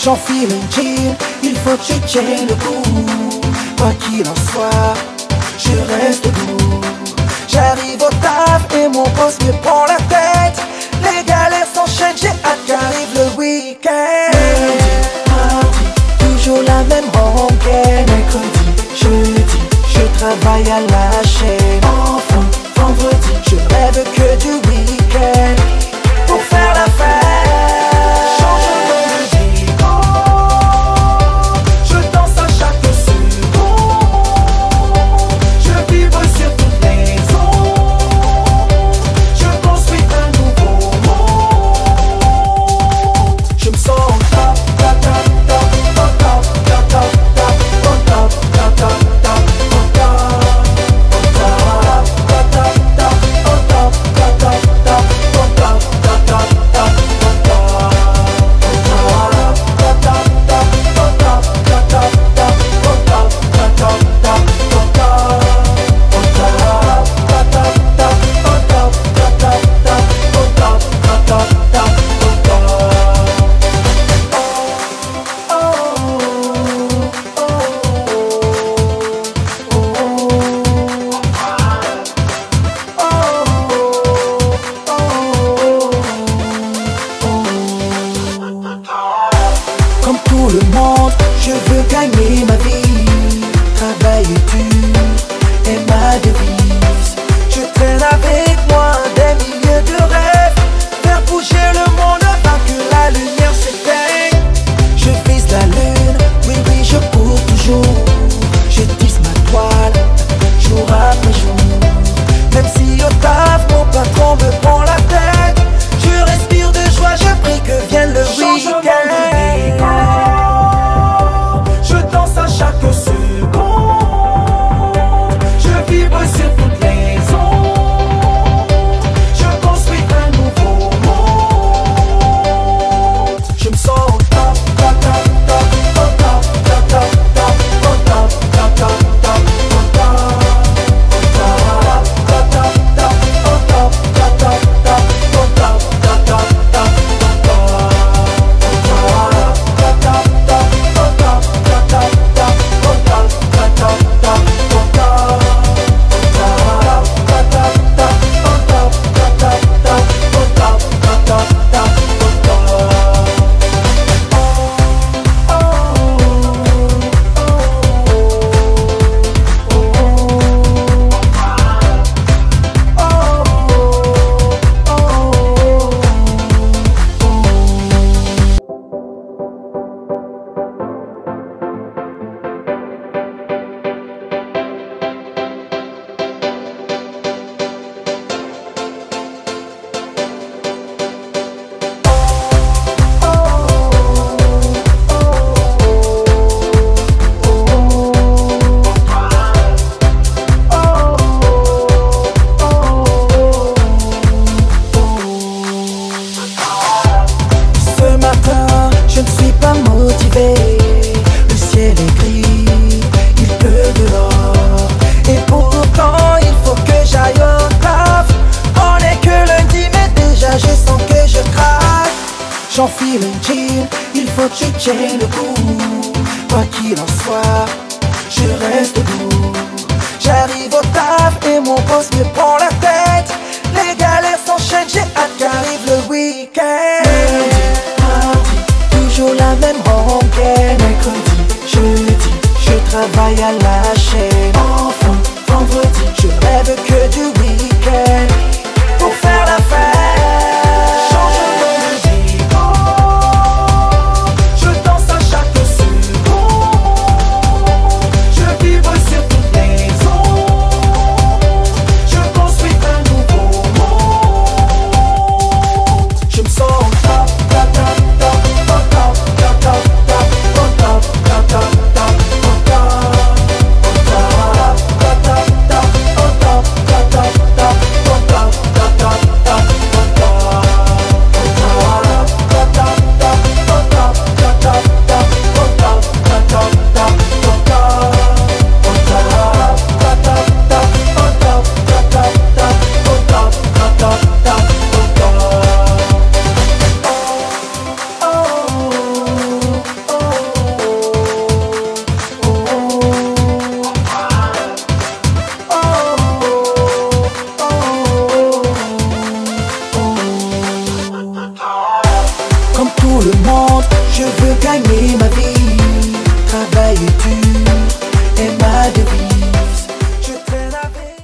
J'enfile un jean, il faut que je tienne le coup. Quoi qu'il en soit, je reste debout. J'arrive au taf et mon boss me prend la tête. Les galères s'enchaînent, j'ai hâte qu'arrive le week-end. Mardi, toujours la même rengaine. Mercredi, jeudi, je travaille à la chaîne. Enfin, vendredi, je rêve que du week-end pour faire la fête. Comme tout le monde, je veux gagner ma vie. Travailler dur est ma devise. Je traîne avec moi des milliers de rêves. Faire bouger le monde avant que la lumière s'éteigne. Je vise la lune, oui oui je cours toujours. Je tisse ma toile, jour après jour. Même si au taf mon patron me prend la tête, je respire de joie, je prie que vienne le week-end. Le ciel est gris, il pleut dehors. Et pourtant il faut que j'aille au taf. On est que lundi mais déjà je sens que je craque. J'enfile un jean, il faut que je tienne le coup. Quoi qu'il en soit, je reste debout. J'arrive au taf et mon boss me prend la tête. Les galères s'enchaînent, j'ai hâte qu'arrive le week-end. Mardi, toujours la même rengaine. Mercredi, jeudi, je travaille à la chaîne. Enfin, vendredi, je rêve que du week-end pour faire la fête. Nouveau comme tout le monde, je veux gagner ma